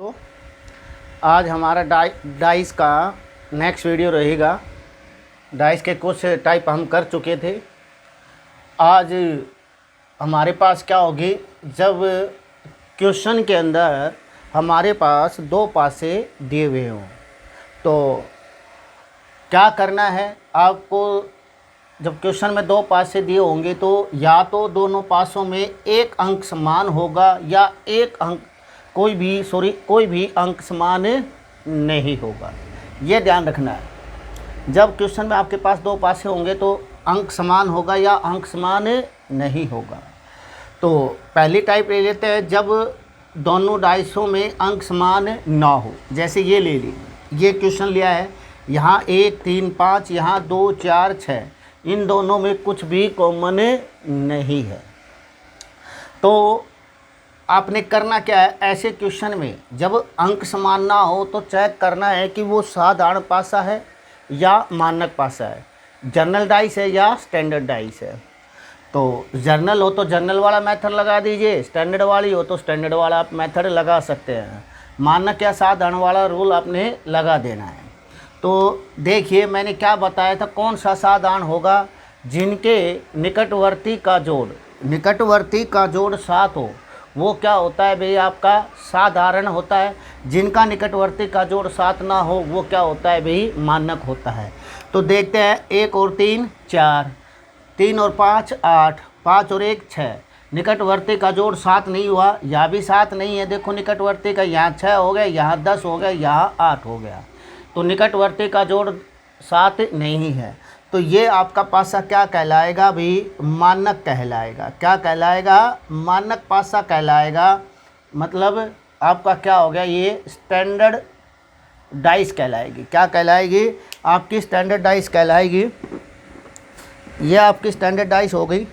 तो आज हमारा डाइस का नेक्स्ट वीडियो रहेगा। डाइस के कुछ टाइप हम कर चुके थे। आज हमारे पास क्या होगी, जब क्वेश्चन के अंदर हमारे पास दो पासे दिए हुए हों तो क्या करना है आपको। जब क्वेश्चन में दो पासे दिए होंगे तो या तो दोनों पासों में एक अंक समान होगा या एक अंक कोई भी अंक समान नहीं होगा। ये ध्यान रखना है। जब क्वेश्चन में आपके पास दो पासे होंगे तो अंक समान होगा या अंक समान नहीं होगा। तो पहली टाइप ले लेते हैं, जब दोनों डाइसों में अंक समान ना हो। जैसे ये ले ली, ये क्वेश्चन लिया है, यहाँ 1 3 5, यहाँ 2 4 6, इन दोनों में कुछ भी कॉमन नहीं है। तो आपने करना क्या है, ऐसे क्वेश्चन में जब अंक समान ना हो तो चेक करना है कि वो साधारण पासा है या मानक पासा है, जर्नल डाइस है या स्टैंडर्ड डाइस है। तो जर्नल हो तो जर्नल वाला मेथड लगा दीजिए, स्टैंडर्ड वाली हो तो स्टैंडर्ड वाला आप मेथड लगा सकते हैं। मानक या साधारण वाला रूल आपने लगा देना है। तो देखिए मैंने क्या बताया था, कौन सा साधारण होगा, जिनके निकटवर्ती का जोड़ 7 हो वो क्या होता है भाई, आपका साधारण होता है। जिनका निकटवर्ती का जोड़ 7 ना हो वो क्या होता है भाई, मानक होता है। तो देखते हैं, 1 और 3 4, 3 और 5 8, 5 और 1 6, निकटवर्ती का जोड़ 7 नहीं हुआ, यहाँ भी 7 नहीं है। देखो निकटवर्ती का, यहाँ 6 हो गया, यहाँ 10 हो गया, यहाँ 8 हो गया। तो निकटवर्ती का जोड़ 7 नहीं है। तो ये आपका पासा क्या कहलाएगा भी, मानक कहलाएगा। क्या कहलाएगा, मानक पासा कहलाएगा। मतलब आपका क्या हो गया, ये स्टैंडर्ड डाइस कहलाएगी। क्या कहलाएगी, आपकी स्टैंडर्ड डाइस कहलाएगी। ये आपकी स्टैंडर्ड डाइस हो गई।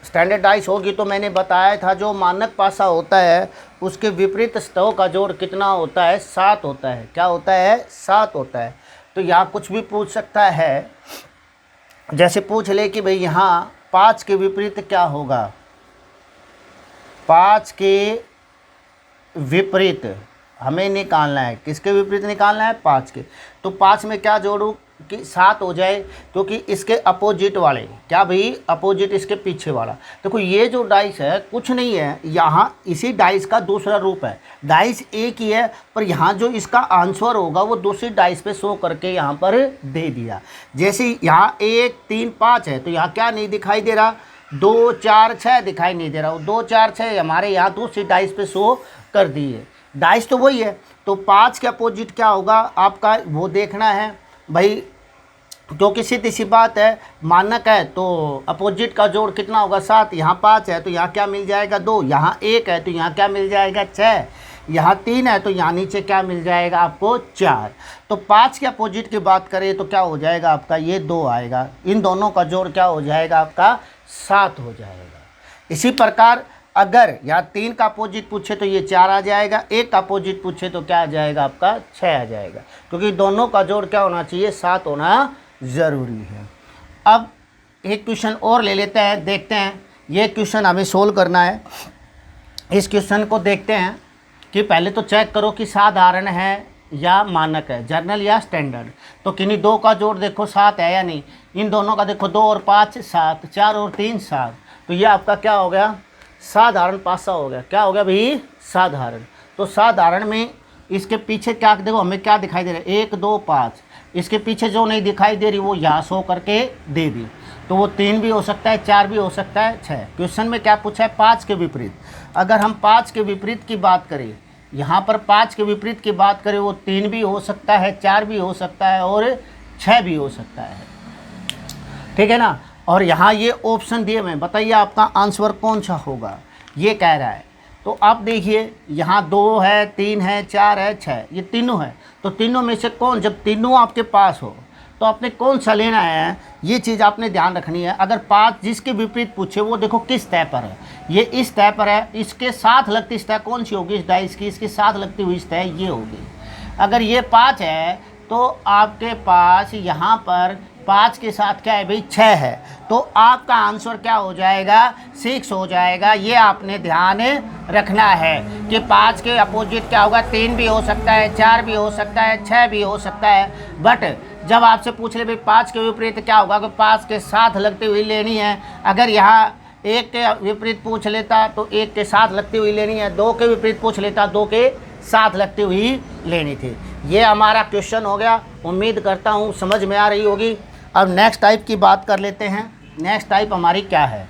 स्टैंडर्ड डाइस होगी तो मैंने बताया था जो मानक पासा होता है उसके विपरीत सतहों का जोड़ कितना होता है, 7 होता है। क्या होता है, 7 होता है। तो यहाँ कुछ भी पूछ सकता है, जैसे पूछ ले कि भाई यहाँ 5 के विपरीत क्या होगा। 5 के विपरीत हमें निकालना है, किसके विपरीत निकालना है, 5 के। तो 5 में क्या जोड़ूँ कि 7 हो जाए, क्योंकि इसके अपोजिट वाले, क्या भाई, अपोजिट इसके पीछे वाला। देखो ये जो डाइस है कुछ नहीं है, यहाँ इसी डाइस का दूसरा रूप है। डाइस एक ही है पर यहाँ जो इसका आंसर होगा वो दूसरी डाइस पे शो करके यहाँ पर दे दिया। जैसे यहाँ 1 3 5 है तो यहाँ क्या नहीं दिखाई दे रहा, 2 4 6 दिखाई नहीं दे रहा। 2 4 6 हमारे यहाँ दूसरी डाइस पे शो कर दिए। डाइस तो वही है। तो 5 के अपोजिट क्या होगा आपका, वो देखना है भाई। क्योंकि सीधी सी बात है, मानक है तो अपोजिट का जोड़ कितना होगा, 7। यहाँ 5 है तो यहाँ क्या मिल जाएगा, 2। यहाँ 1 है तो यहाँ क्या मिल जाएगा, 6। यहाँ 3 है तो यहाँ नीचे क्या मिल जाएगा आपको, 4। तो 5 के अपोजिट की बात करें तो क्या हो जाएगा आपका, ये 2 आएगा। इन दोनों का जोड़ क्या हो जाएगा आपका, 7 हो जाएगा। इसी प्रकार अगर यहाँ 3 का अपोजिट पूछे तो ये 4 आ जाएगा, 1 का अपोजिट पूछे तो क्या आ जाएगा आपका, 6 आ जाएगा। क्योंकि दोनों का जोड़ क्या होना चाहिए, 7 होना ज़रूरी है। अब एक क्वेश्चन और ले लेते हैं, देखते हैं। ये क्वेश्चन हमें सोल्व करना है। इस क्वेश्चन को देखते हैं कि पहले तो चेक करो कि साधारण है या मानक है, जर्नल या स्टैंडर्ड। तो किन्हीं दो का जोड़ देखो 7 है या नहीं। इन दोनों का देखो, 2 और 5 7, 4 और 3 7। तो ये आपका क्या हो गया, साधारण पासा हो गया। क्या हो गया भाई, साधारण। तो साधारण में इसके पीछे क्या देखो, हमें क्या दिखाई दे रहा है, 1 2 5। इसके पीछे जो नहीं दिखाई दे रही वो यहाँ शो करके दे दी। तो वो 3 भी हो सकता है, 4 भी हो सकता है, 6। क्वेश्चन में क्या पूछा है, 5 के विपरीत। अगर हम 5 के विपरीत की बात करें, यहाँ पर 5 के विपरीत की बात करें, वो 3 भी हो सकता है, 4 भी हो सकता है और 6 भी हो सकता है। ठीक है ना। और यहाँ ये ऑप्शन दिए हुए, बताइए आपका आंसर कौन सा होगा, ये कह रहा है। तो आप देखिए यहाँ 2 है, 3 है, 4 है, 6, ये तीनों है। तो तीनों में से कौन, जब तीनों आपके पास हो तो आपने कौन सा लेना है, ये चीज़ आपने ध्यान रखनी है। अगर 5 जिसके विपरीत पूछे वो देखो किस तय पर है, ये इस तय पर है। इसके साथ लगती तय कौन सी होगी, इस डाइस की, इसके साथ लगती हुई तय ये होगी। अगर ये 5 है तो आपके पास यहाँ पर 5 के साथ क्या है भाई 6 है, तो आपका आंसर क्या हो जाएगा 6 हो जाएगा। ये आपने ध्यान रखना है कि 5 के अपोजिट क्या होगा, 3 भी हो सकता है, 4 भी हो सकता है, 6 भी हो सकता है। बट जब आपसे पूछ ले भाई 5 के विपरीत क्या होगा, तो 5 के साथ लगती हुई लेनी है। अगर यहाँ 1 के विपरीत पूछ लेता तो 1 के साथ लगती हुई लेनी है, 2 के विपरीत पूछ लेता 2 के साथ लगती हुई लेनी थी। ये हमारा क्वेश्चन हो गया। उम्मीद करता हूँ समझ में आ रही होगी। अब नेक्स्ट टाइप की बात कर लेते हैं। नेक्स्ट टाइप हमारी क्या है,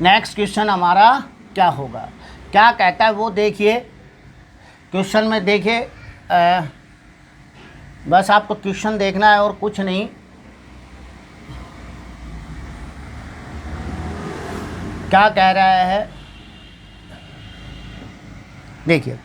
नेक्स्ट क्वेश्चन हमारा क्या होगा, क्या कहता है वो देखिए। क्वेश्चन में देखिए, बस आपको क्वेश्चन देखना है और कुछ नहीं। क्या कह रहा है देखिए,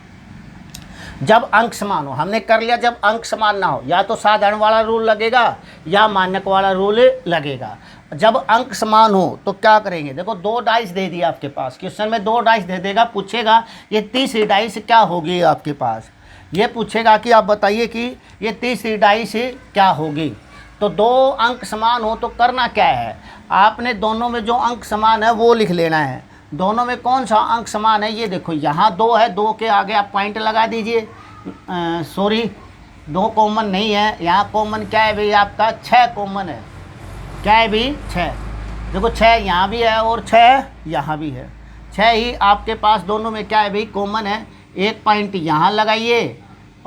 जब अंक समान हो, हमने कर लिया जब अंक समान ना हो, या तो साधारण वाला रूल लगेगा या मानक वाला रूल लगेगा। जब अंक समान हो तो क्या करेंगे, देखो 2 डाइस दे दिया आपके पास, क्वेश्चन में 2 डाइस दे देगा, पूछेगा ये तीसरी डाइस क्या होगी आपके पास, ये पूछेगा कि आप बताइए कि ये तीसरी डाइस क्या होगी। तो 2 अंक समान हो तो करना क्या है, आपने दोनों में जो अंक समान है वो लिख लेना है। दोनों में कौन सा अंक समान है, ये देखो यहाँ 2 है, 2 के आगे आप पॉइंट लगा दीजिए। सॉरी 2 कॉमन नहीं है, यहाँ कॉमन क्या है भाई आपका 6 कॉमन है। क्या है भाई 6, देखो 6 यहाँ भी है और 6 यहाँ भी है। 6 ही आपके पास दोनों में क्या है भाई कॉमन है। एक पॉइंट यहाँ लगाइए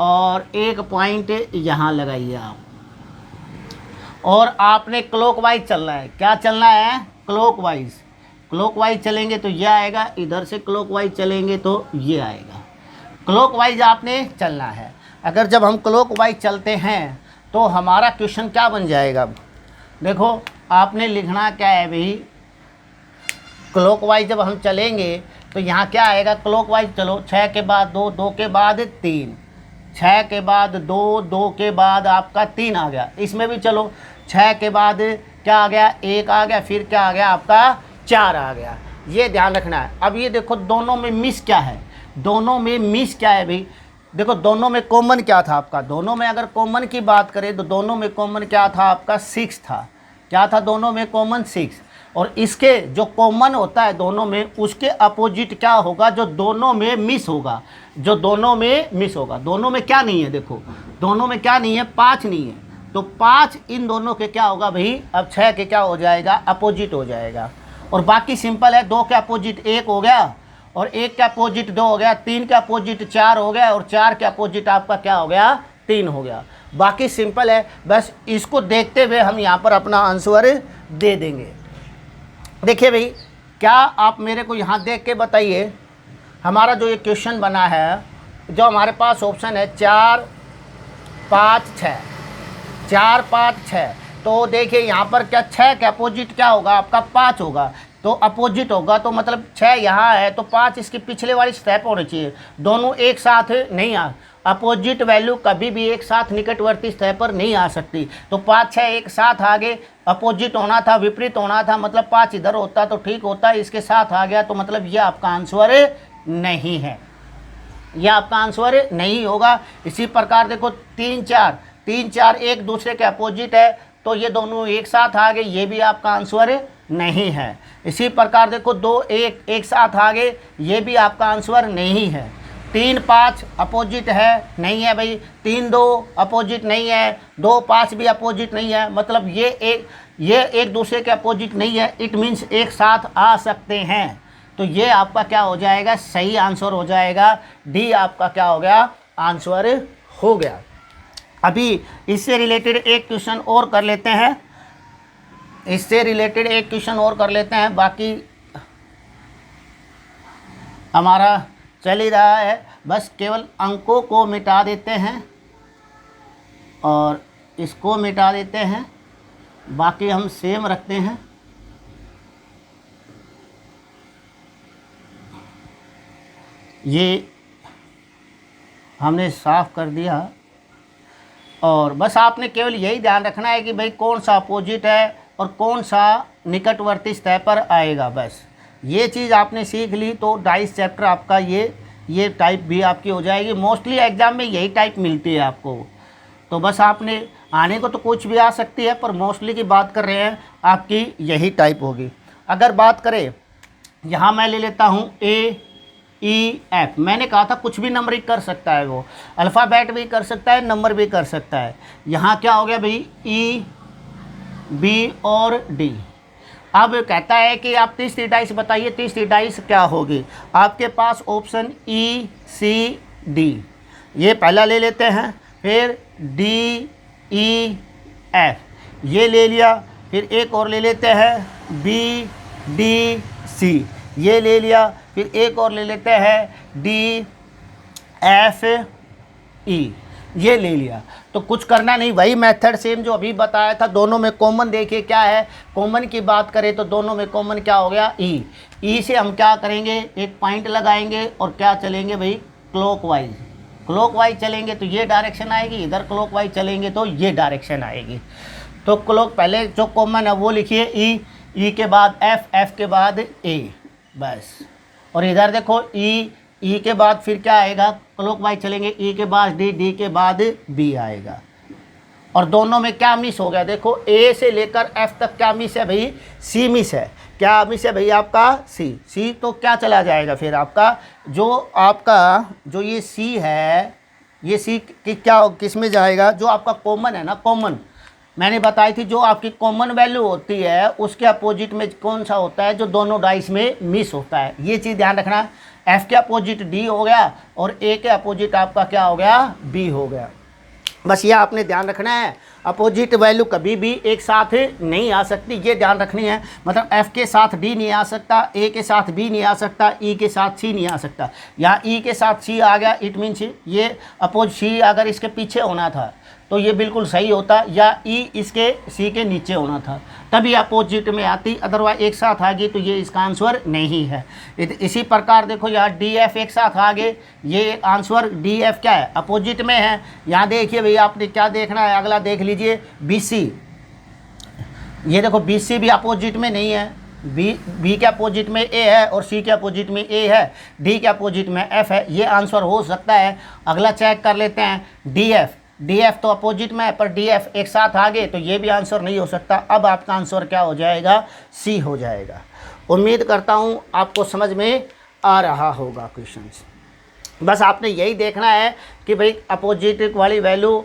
और एक पॉइंट यहाँ लगाइए आप, और आपने क्लॉकवाइज चलना है। क्या चलना है, क्लॉकवाइज। क्लॉकवाइज चलेंगे तो ये आएगा, इधर से क्लॉकवाइज चलेंगे तो ये आएगा। क्लॉकवाइज आपने चलना है। अगर जब हम क्लॉकवाइज चलते हैं तो हमारा क्वेश्चन क्या बन जाएगा, देखो आपने लिखना क्या है भाई, क्लॉकवाइज जब हम चलेंगे तो यहाँ क्या आएगा, क्लॉकवाइज चलो 6 के बाद 2, 2 के बाद 3, 6 के बाद 2, 2 के बाद आपका 3 आ गया। इसमें भी चलो 6 के बाद क्या आ गया, 1 आ गया, फिर क्या आ गया आपका 4 आ गया। ये ध्यान रखना है। अब ये देखो दोनों में मिस क्या है, दोनों में मिस क्या है भाई, देखो दोनों में कॉमन क्या था आपका, दोनों में अगर कॉमन की बात करें तो दोनों में कॉमन क्या था आपका 6 था। क्या था दोनों में कॉमन 6, और इसके जो कॉमन होता है दोनों में उसके अपोजिट क्या होगा, जो दोनों में मिस होगा, जो दोनों में मिस होगा। दोनों में क्या नहीं है, देखो दोनों में क्या नहीं है, 5 नहीं है, तो 5 इन दोनों के क्या होगा भाई, अब 6 के क्या हो जाएगा, अपोजिट हो जाएगा। और बाकी सिंपल है, 2 के अपोजिट 1 हो गया, और 1 के अपोजिट 2 हो गया, 3 के अपोजिट 4 हो गया, और 4 के अपोजिट आपका क्या हो गया, 3 हो गया। बाकी सिंपल है, बस इसको देखते हुए हम यहाँ पर अपना आंसर दे देंगे। देखिए भाई, क्या आप मेरे को यहाँ देख के बताइए, हमारा जो ये क्वेश्चन बना है, जो हमारे पास ऑप्शन है 4 5 6, 4 5 6, तो देखिए यहाँ पर क्या 6 के अपोजिट क्या होगा आपका 5 होगा, तो अपोजिट होगा, तो मतलब 6 यहाँ है तो 5 इसकी पिछले वाली स्टेप होनी चाहिए। दोनों एक साथ नहीं आ, अपोजिट वैल्यू कभी भी एक साथ निकटवर्ती स्टेप पर नहीं आ सकती। तो 5 6 एक साथ आगे, अपोजिट होना था, विपरीत होना था, मतलब 5 इधर होता तो ठीक होता, इसके साथ आ गया तो मतलब ये आपका आंसर नहीं है, यह आपका आंसर नहीं होगा। इसी प्रकार देखो 3 4 एक दूसरे के अपोजिट है, तो ये दोनों एक साथ आ गए, ये भी आपका आंसर नहीं है। इसी प्रकार देखो 2 1 एक साथ आ गए, ये भी आपका आंसर नहीं है। 3 5 अपोजिट है, नहीं है भाई। 3 2 अपोजिट नहीं है, 2 5 भी अपोजिट नहीं है, मतलब ये एक दूसरे के अपोजिट नहीं है, इट मीन्स एक साथ आ सकते हैं। तो ये आपका क्या हो जाएगा, सही आंसर हो जाएगा, डी आपका क्या हो गया, आंसर हो गया। अभी इससे रिलेटेड एक क्वेश्चन और कर लेते हैं, इससे रिलेटेड एक क्वेश्चन और कर लेते हैं, बाकी हमारा चल ही रहा है। बस केवल अंकों को मिटा देते हैं और इसको मिटा देते हैं, बाकी हम सेम रखते हैं। ये हमने साफ कर दिया, और बस आपने केवल यही ध्यान रखना है कि भाई कौन सा अपोजिट है और कौन सा निकटवर्ती स्तर पर आएगा। बस ये चीज़ आपने सीख ली तो डाइस चैप्टर आपका ये टाइप भी आपकी हो जाएगी। मोस्टली एग्ज़ाम में यही टाइप मिलती है आपको। तो बस आपने आने को तो कुछ भी आ सकती है, पर मोस्टली की बात कर रहे हैं आपकी यही टाइप होगी। अगर बात करें यहाँ मैं ले लेता हूँ ए ई एफ, मैंने कहा था कुछ भी नंबरिंग कर सकता है, वो अल्फ़ाबेट भी कर सकता है, नंबर भी कर सकता है। यहाँ क्या हो गया भाई, ई बी और डी। अब कहता है कि आप तीसरी डाइस बताइए, तीसरी डाइस क्या होगी। आपके पास ऑप्शन ई सी डी, ये पहला ले लेते हैं, फिर डी ई एफ ये ले लिया, फिर एक और ले लेते हैं बी डी सी ये ले लिया, फिर एक और ले लेते हैं डी एफ ई ये ले लिया। तो कुछ करना नहीं, वही मेथड सेम जो अभी बताया था। दोनों में कॉमन देखिए क्या है, कॉमन की बात करें तो दोनों में कॉमन क्या हो गया, ई। ई से हम क्या करेंगे, एक पॉइंट लगाएंगे और क्या चलेंगे भाई, क्लॉकवाइज। क्लॉकवाइज चलेंगे तो ये डायरेक्शन आएगी, इधर क्लॉकवाइज चलेंगे तो ये डायरेक्शन आएगी। तो क्लॉक पहले जो कॉमन है वो लिखिए ई, ई के बाद एफ, एफ के बाद ए, बस। और इधर देखो ई, ई के बाद फिर क्या आएगा, क्लॉकवाइज चलेंगे, ई के बाद डी, डी के बाद बी आएगा। और दोनों में क्या मिस हो गया, देखो ए से लेकर एफ तक क्या मिस है भाई, सी मिस है। क्या मिस है भाई आपका, सी। सी तो क्या चला जाएगा फिर आपका, जो ये सी है, ये सी कि क्या किस में जाएगा, जो आपका कॉमन है ना, कॉमन मैंने बताई थी, जो आपकी कॉमन वैल्यू होती है उसके अपोजिट में कौन सा होता है, जो दोनों डाइस में मिस होता है। ये चीज़ ध्यान रखना है। एफ के अपोजिट डी हो गया और ए के अपोजिट आपका क्या हो गया, बी हो गया। बस ये आपने ध्यान रखना है, अपोजिट वैल्यू कभी भी एक साथ नहीं आ सकती, ये ध्यान रखनी है। मतलब एफ के साथ डी नहीं आ सकता, ए के साथ बी नहीं आ सकता, ई के साथ सी नहीं आ सकता। यहाँ ई के साथ सी आ गया, इट मीन्स ये अपोज सी अगर इसके पीछे होना था तो ये बिल्कुल सही होता, या ई इसके सी के नीचे होना था तभी अपोजिट में आती, अदरवाइज एक साथ आ गई तो ये इसका आंसर नहीं है। इसी प्रकार देखो यहाँ डी एफ एक साथ आ गए, ये आंसर डी एफ क्या है, अपोजिट में है। यहाँ देखिए भैया आपने क्या देखना है, अगला देख लीजिए बी सी। ये देखो बी सी भी अपोजिट में नहीं है, बी के अपोजिट में ए है और सी के अपोजिट में ए है, डी के अपोजिट में एफ है, ये आंसर हो सकता है। अगला चेक कर लेते हैं डी एफ। डी एफ तो अपोजिट में है पर डी एफ एक साथ आ गए तो ये भी आंसर नहीं हो सकता। अब आपका आंसर क्या हो जाएगा, सी हो जाएगा। उम्मीद करता हूँ आपको समझ में आ रहा होगा क्वेश्चंस। बस आपने यही देखना है कि भाई अपोजिट वाली वैल्यू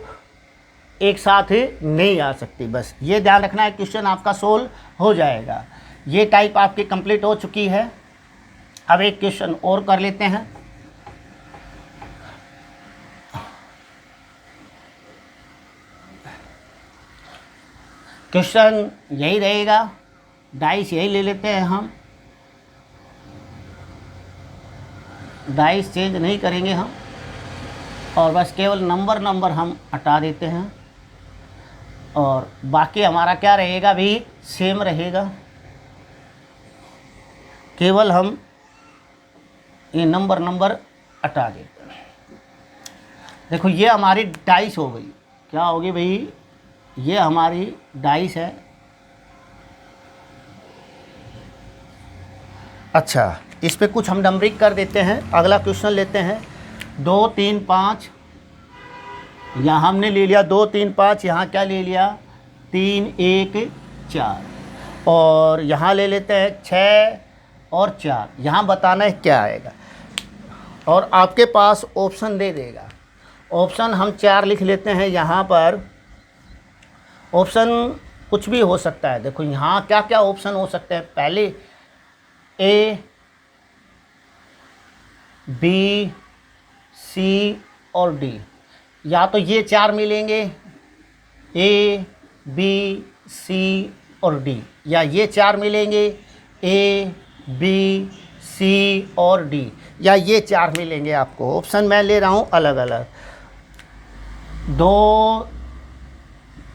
एक साथ ही नहीं आ सकती, बस ये ध्यान रखना है, क्वेश्चन आपका सोल्व हो जाएगा। ये टाइप आपकी कंप्लीट हो चुकी है। अब एक क्वेश्चन और कर लेते हैं। क्वेश्चन यही रहेगा, डाइस यही ले लेते हैं हम, डाइस चेंज नहीं करेंगे हम, और बस केवल नंबर हम हटा देते हैं और बाकी हमारा क्या रहेगा भी, सेम रहेगा। केवल हम ये नंबर हटा देते हैं। देखो ये हमारी डाइस हो गई, क्या होगी भाई, ये हमारी डाइस है। अच्छा, इस पे कुछ हम नंबरिंग कर देते हैं। अगला क्वेश्चन लेते हैं 2 3 5। यहाँ हमने ले लिया 2 3 5, यहाँ क्या ले लिया 3 1 4, और यहाँ ले लेते हैं 6 और 4। यहाँ बताना है क्या आएगा और आपके पास ऑप्शन दे देगा। ऑप्शन हम 4 लिख लेते हैं। यहाँ पर ऑप्शन कुछ भी हो सकता है। देखो यहाँ क्या क्या ऑप्शन हो सकते हैं, पहले ए बी सी और डी, या तो ये 4 मिलेंगे ए बी सी और डी, या ये 4 मिलेंगे ए बी सी और डी, या ये 4 मिलेंगे आपको। ऑप्शन मैं ले रहा हूँ अलग अलग, 2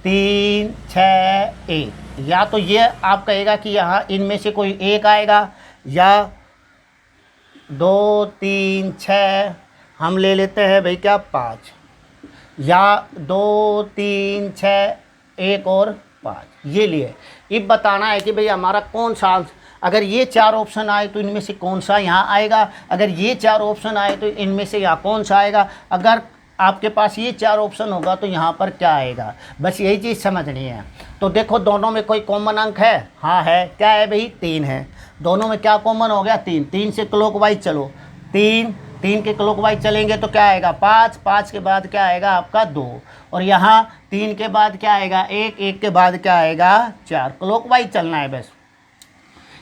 3 6 1। या तो ये आप कहेगा कि यहाँ इनमें से कोई एक आएगा, या 2 3 6 हम ले लेते हैं भाई क्या 5, या 2 3 6 1 और 5 ये लिए। अब बताना है कि भाई हमारा कौन सा, अगर ये 4 ऑप्शन आए तो इनमें से कौन सा यहाँ आएगा, अगर ये 4 ऑप्शन आए तो इनमें से यहाँ कौन सा आएगा। अगर आपके पास ये 4 ऑप्शन होगा तो यहाँ पर क्या आएगा, बस यही चीज़ समझनी है। तो देखो दोनों में कोई कॉमन अंक है, हाँ है, क्या है भाई 3 है। दोनों में क्या कॉमन हो गया 3, 3 से क्लॉकवाइज चलो, 3 के क्लॉकवाइज चलेंगे तो क्या आएगा 5, 5 के बाद क्या आएगा आपका 2, और यहाँ 3 के बाद क्या आएगा 1, 1 के बाद क्या आएगा 4। क्लॉकवाइज चलना है बस,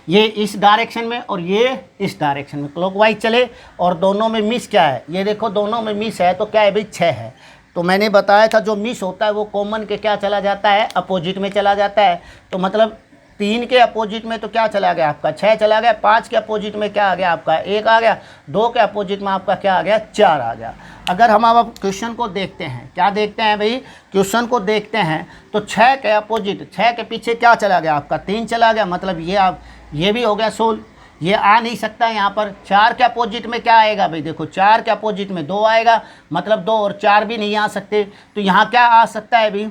ये इस डायरेक्शन में और ये इस डायरेक्शन में क्लॉकवाइज चले। और दोनों में मिस क्या है, ये देखो दोनों में मिस है तो क्या है भाई 6 है। तो मैंने बताया था जो मिस होता है वो कॉमन के क्या चला जाता है, अपोजिट में चला जाता है। तो मतलब 3 के अपोजिट में तो क्या चला गया आपका 6 चला गया, 5 के अपोजिट में क्या आ गया आपका 1 आ गया, 2 के अपोजिट में आपका क्या आ गया 4 आ गया। अगर हम अब क्वेश्चन को देखते हैं, क्या देखते हैं भाई, क्वेश्चन को देखते हैं तो 6 के अपोजिट, 6 के पीछे क्या चला गया आपका 3 चला गया, मतलब ये आप ये भी हो गया सोल्व, ये आ नहीं सकता यहाँ पर। 4 के अपोजिट में क्या आएगा भाई, देखो 4 के अपोजिट में 2 आएगा, मतलब 2 और 4 भी नहीं आ सकते। तो यहाँ क्या आ सकता है भाई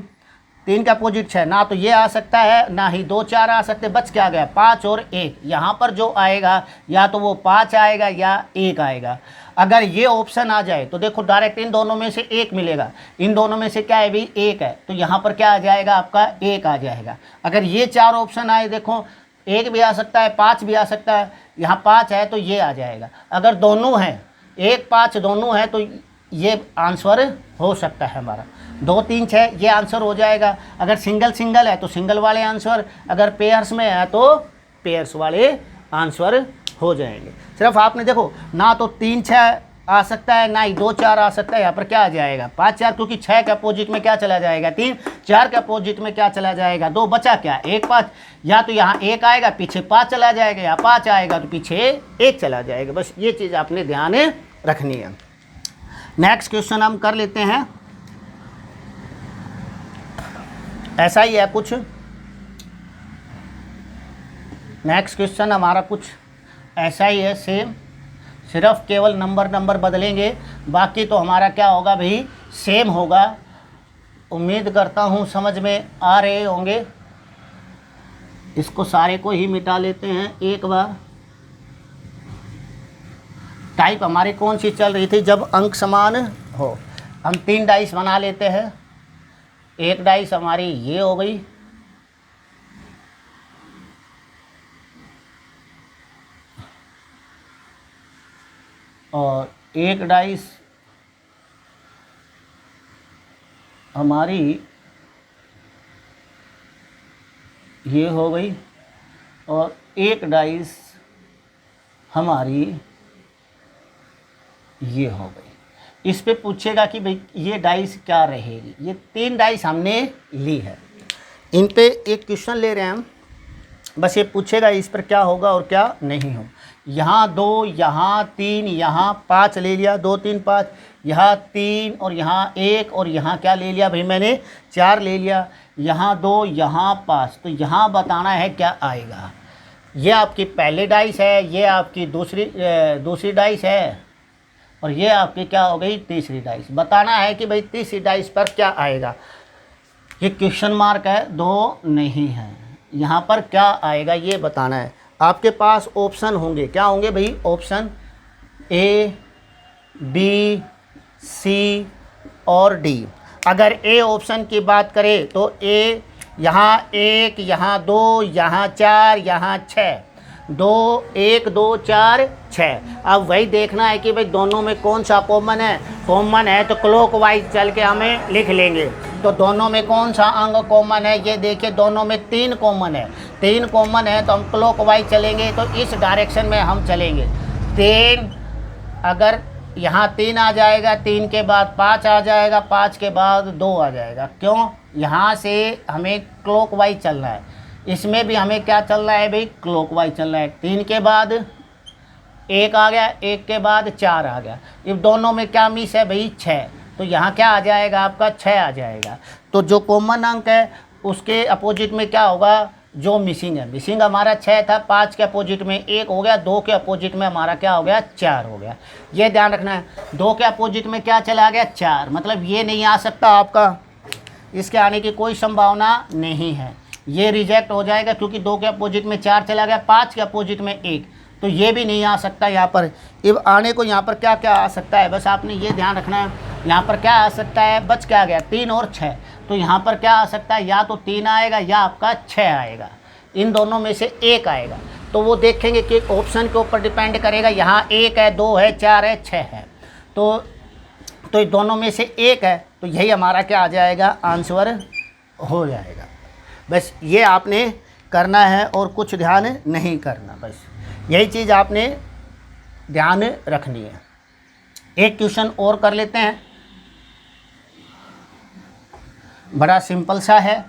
3 का अपोजिट 6, ना तो ये आ सकता है ना ही 2 4 आ सकते, बच क्या गया 5 और 1। यहाँ पर जो आएगा या तो वो 5 आएगा या 1 आएगा। अगर ये ऑप्शन आ जाए तो देखो डायरेक्ट इन दोनों में से 1 मिलेगा, इन दोनों में से क्या है भाई 1 है, तो यहाँ पर क्या आ जाएगा आपका 1 आ जाएगा। अगर ये 4 ऑप्शन आए, देखो 1 भी आ सकता है, 5 भी आ सकता है, यहाँ 5 है तो ये आ जाएगा। अगर दोनों हैं 1 5 दोनों हैं तो ये आंसर हो सकता है हमारा 2 3 6 ये आंसर हो जाएगा। अगर सिंगल सिंगल है तो सिंगल वाले आंसर, अगर पेयर्स में है तो पेयर्स वाले आंसर हो जाएंगे। सिर्फ आपने देखो ना तो 3 6 आ सकता है, ना ही 2 4 आ सकता है, यहाँ पर क्या आ जाएगा 5 4, क्योंकि 6 के अपोजिट में क्या चला जाएगा 3, 4 के अपोजिट में क्या चला जाएगा 2, बचा क्या 1 5, या तो यहाँ 1 आएगा पीछे 5 चला जाएगा, या 5 आएगा तो पीछे 1 चला जाएगा। बस ये चीज़ आपने ध्यान रखनी है। नेक्स्ट क्वेश्चन हम कर लेते हैं, ऐसा ही है कुछ। नेक्स्ट क्वेश्चन हमारा कुछ ऐसा ही है सेम, सिर्फ केवल नंबर बदलेंगे, बाकी तो हमारा क्या होगा भाई सेम होगा। उम्मीद करता हूँ समझ में आ रहे होंगे। इसको सारे को ही मिटा लेते हैं एक बार। टाइप हमारी कौन सी चल रही थी, जब अंक समान हो। हम 3 डाइस बना लेते हैं, एक डाइस हमारी ये हो गई, और एक डाइस हमारी ये हो गई, और एक डाइस हमारी ये हो गई। इस पे पूछेगा कि भाई ये डाइस क्या रहेगी। ये 3 डाइस हमने ली है, इन पे एक क्वेश्चन ले रहे हैं हम, बस ये पूछेगा इस पर क्या होगा और क्या नहीं हो। यहाँ 2, यहाँ 3, यहाँ 5 ले लिया, 2 3 5, यहाँ 3 और यहाँ 1, और यहाँ क्या ले लिया भाई मैंने 4 ले लिया, यहाँ 2 यहाँ 5। तो यहाँ बताना है क्या आएगा। ये आपकी पहली डाइस है, ये आपकी दूसरी डाइस है, और ये आपकी क्या हो गई तीसरी डाइस। बताना है कि भाई तीसरी डाइस पर क्या आएगा। ये क्वेश्चन मार्क है, 2 नहीं है, यहाँ पर क्या आएगा ये बताना है। आपके पास ऑप्शन होंगे, क्या होंगे भाई ऑप्शन A B C और D। अगर A ऑप्शन की बात करें तो A यहाँ 1, यहाँ 2, यहाँ 4, यहाँ 6, 2 1 2 4 6। अब वही देखना है कि भाई दोनों में कौन सा कॉमन है। कॉमन है तो क्लॉकवाइज चल के हमें लिख लेंगे। तो दोनों में कौन सा अंग कॉमन है, ये देखिए दोनों में 3 कॉमन है। 3 कॉमन है तो हम क्लॉकवाइज चलेंगे, तो इस डायरेक्शन में हम चलेंगे। 3 अगर यहाँ 3 आ जाएगा, 3 के बाद 5 आ जाएगा, 5 के बाद 2 आ जाएगा। क्यों, यहाँ से हमें क्लॉकवाइज चलना है, इसमें भी हमें क्या चलना है भाई क्लॉकवाइज चलना है। 3 के बाद 1 आ गया, 1 के बाद 4 आ गया। इन दोनों में क्या मिस है भाई 6, तो यहाँ क्या आ जाएगा आपका 6 आ जाएगा। तो जो कॉमन अंक है उसके अपोजिट में क्या होगा, जो मिसिंग है। मिसिंग हमारा 6 था, 5 के अपोजिट में 1 हो गया, 2 के अपोजिट में हमारा क्या हो गया 4 हो गया। ये ध्यान रखना है, 2 के अपोजिट में क्या चला गया 4, मतलब ये नहीं आ सकता आपका, इसके आने की कोई संभावना नहीं है, ये रिजेक्ट हो जाएगा क्योंकि 2 के अपोजिट में 4 चला गया, 5 के अपोजिट में 1, तो ये भी नहीं आ सकता यहाँ पर। अब आने को यहाँ पर क्या क्या आ सकता है, बस आपने ये ध्यान रखना है। यहाँ पर क्या आ सकता है, बच क्या गया 3 और 6, तो यहाँ पर क्या आ सकता है, या तो 3 आएगा या आपका 6 आएगा, इन दोनों में से एक आएगा। तो वो देखेंगे कि ऑप्शन के ऊपर डिपेंड करेगा, यहाँ 1 है, 2 है, 4 है, 6 है, तो ये दोनों में से एक है, तो यही हमारा क्या आ जाएगा, आंसर हो जाएगा। बस ये आपने करना है और कुछ ध्यान नहीं करना, बस यही चीज़ आपने ध्यान रखनी है। एक क्वेश्चन और कर लेते हैं, बड़ा सिंपल सा है,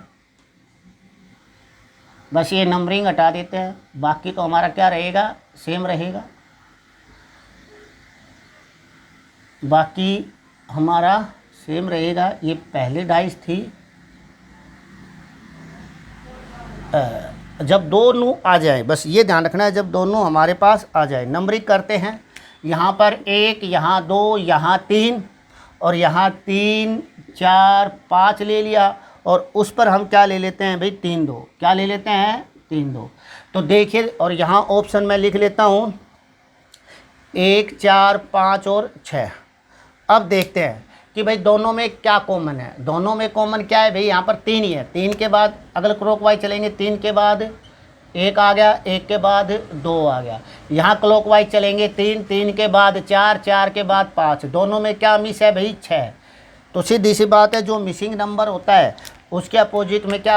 बस ये नंबरिंग हटा देते हैं, बाकी तो हमारा क्या रहेगा, सेम रहेगा। बाकी हमारा सेम रहेगा। ये पहले डाइस थी, जब दोनों आ जाए, बस ये ध्यान रखना है, जब दोनों हमारे पास आ जाए। नंबरिंग करते हैं, यहाँ पर 1, यहाँ 2, यहाँ 3 और यहाँ 3, 4, 5 ले लिया, और उस पर हम क्या ले लेते हैं भाई, 3, 2, क्या ले लेते हैं, 3, 2। तो देखिए, और यहाँ ऑप्शन में लिख लेता हूँ 1, 4, 5 और 6। अब देखते हैं कि भाई दोनों में क्या कॉमन है। दोनों में कॉमन क्या है भाई, यहाँ पर 3 ही है। 3 के बाद अगर क्लॉकवाइज चलेंगे, 3 के बाद 1 आ गया, 1 के बाद 2 आ गया। यहाँ क्लॉकवाइज चलेंगे, 3, 3 के बाद 4, 4 के बाद 5। दोनों में क्या मिस है भाई, 6। तो सीधी सी बात है, जो मिसिंग नंबर होता है उसके अपोजिट में क्या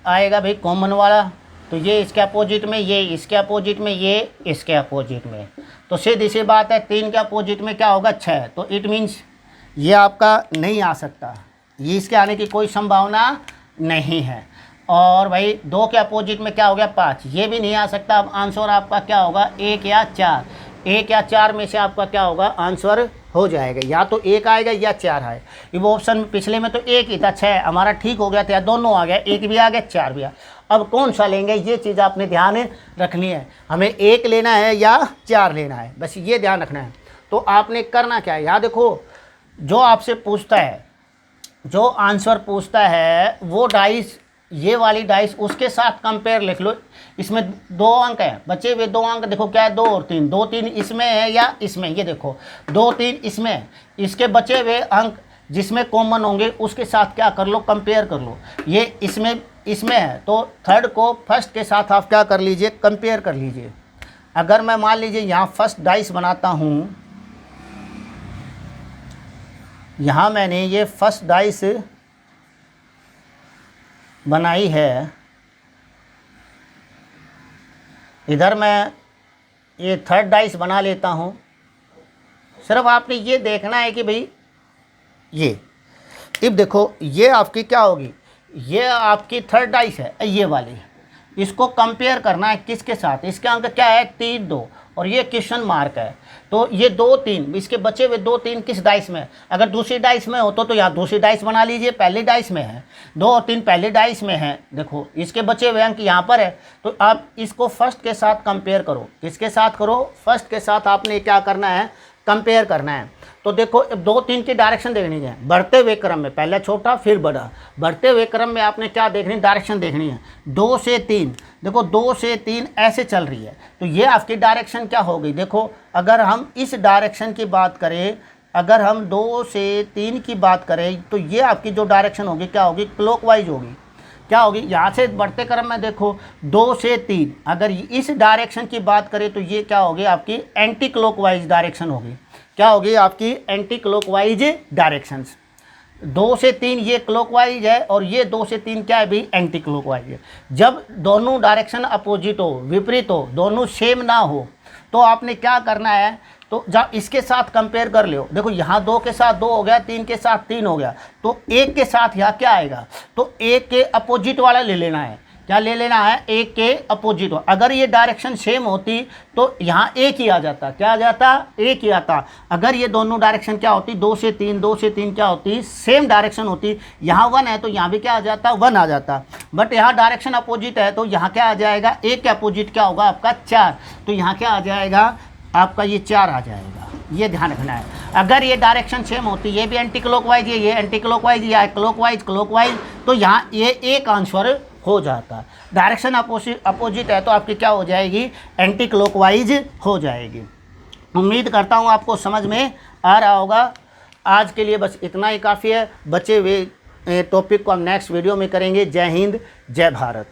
आएगा भाई, कॉमन वाला। तो ये इसके अपोजिट में, ये इसके अपोजिट में, ये इसके अपोजिट में। तो सीधी सी बात है, 3 के अपोजिट में क्या होगा, 6। तो इट मीन्स ये आपका नहीं आ सकता, ये इसके आने की कोई संभावना नहीं है। और भाई 2 के अपोजिट में क्या हो गया, 5, ये भी नहीं आ सकता। अब आंसर आपका क्या होगा, 1 या 4। 1 या 4 में से आपका क्या होगा, आंसर हो जाएगा, या तो 1 आएगा या 4 आए। ये वो ऑप्शन पिछले में तो 1 ही था, 6 हमारा ठीक हो गया था, दोनों आ गया, 1 भी आ गया, 4 भी आ। अब कौन सा लेंगे, ये चीज़ आपने ध्यान रखनी है, हमें 1 लेना है या 4 लेना है, बस ये ध्यान रखना है। तो आपने करना क्या है, यहाँ देखो, जो आपसे पूछता है, जो आंसर पूछता है, वो डाइस, ये वाली डाइस उसके साथ कंपेयर लिख लो। इसमें 2 अंक है, बचे हुए 2 अंक देखो क्या है, 2 और 3, 2, 3 इसमें है या इसमें, ये देखो 2, 3 इसमें है। इसके बचे हुए अंक जिसमें कॉमन होंगे उसके साथ क्या कर लो, कंपेयर कर लो। ये इसमें है, तो थर्ड को फर्स्ट के साथ आप क्या कर लीजिए, कंपेयर कर लीजिए। अगर मैं मान लीजिए यहाँ फर्स्ट डाइस बनाता हूँ, यहाँ मैंने ये फर्स्ट डाइस बनाई है, इधर मैं ये थर्ड डाइस बना लेता हूँ। सिर्फ आपने ये देखना है कि भाई ये, अब देखो ये आपकी क्या होगी, ये आपकी थर्ड डाइस है, ये वाली, इसको कंपेयर करना है किसके साथ, इसके अंक क्या है, 3, 2, और ये क्वेश्चन मार्क है। तो ये 2, 3, इसके बचे हुए 2, 3 किस डाइस में, अगर दूसरी डाइस में हो तो यहाँ दूसरी डाइस बना लीजिए, पहली डाइस में है, 2 और 3 पहली डाइस में है, देखो इसके बचे हुए अंक यहाँ पर है। तो आप इसको फर्स्ट के साथ कंपेयर करो, किसके साथ करो, फर्स्ट के साथ आपने क्या करना है, कंपेयर करना है। तो देखो 2, 3 की डायरेक्शन देखनी है, बढ़ते हुए क्रम में, पहले छोटा फिर बड़ा, बढ़ते हुए क्रम में आपने क्या देखनी, डायरेक्शन देखनी है। 2 से 3, देखो 2 से 3 ऐसे चल रही है, तो ये आपकी डायरेक्शन क्या हो गई। देखो अगर हम इस डायरेक्शन की बात करें, अगर हम 2 से 3 की बात करें, तो ये आपकी जो डायरेक्शन होगी क्या होगी, क्लॉकवाइज होगी। क्या होगी, यहाँ से बढ़ते क्रम में देखो 2 से 3, अगर इस डायरेक्शन की बात करें तो ये क्या होगी, आपकी एंटी क्लॉकवाइज डायरेक्शन होगी। क्या होगी, आपकी एंटी क्लॉकवाइज डायरेक्शंस। 2 से 3 ये क्लॉकवाइज है, और ये 2 से 3 क्या है भाई, एंटी क्लॉकवाइज है। जब दोनों डायरेक्शन अपोजिट हो, विपरीत हो, दोनों सेम ना हो, तो आपने क्या करना है, तो जब इसके साथ कंपेयर कर लो, देखो यहाँ 2 के साथ 2 हो गया, 3 के साथ 3 हो गया, तो 1 के साथ यहाँ क्या आएगा, तो 1 के अपोजिट वाला ले लेना है। क्या ले लेना है, 1 के अपोजिट। अगर ये डायरेक्शन सेम होती तो यहाँ 1 ही आ जाता, क्या आ जाता, 1 ही आता। अगर ये दोनों डायरेक्शन क्या होती, 2 से 3, 2 से 3 क्या होती, सेम डायरेक्शन होती। यहाँ 1 है तो यहाँ भी क्या आ जाता, 1 आ जाता। बट यहाँ डायरेक्शन अपोजिट है, तो यहाँ क्या आ जाएगा, 1 के अपोजिट क्या होगा आपका, 4। तो यहाँ क्या आ जाएगा आपका, ये 4 आ जाएगा। ये ध्यान रखना है। अगर ये डायरेक्शन सेम होती, ये भी एंटी क्लॉकवाइज है, ये एंटी क्लॉकवाइज, ये क्लॉकवाइज, तो यहाँ ये एक आंसर हो जाता। डायरेक्शन अपोजिट है तो आपकी क्या हो जाएगी, एंटी क्लॉकवाइज हो जाएगी। उम्मीद करता हूँ आपको समझ में आ रहा होगा। आज के लिए बस इतना ही काफ़ी है। बचे हुए टॉपिक को हम नेक्स्ट वीडियो में करेंगे। जय हिंद, जय भारत।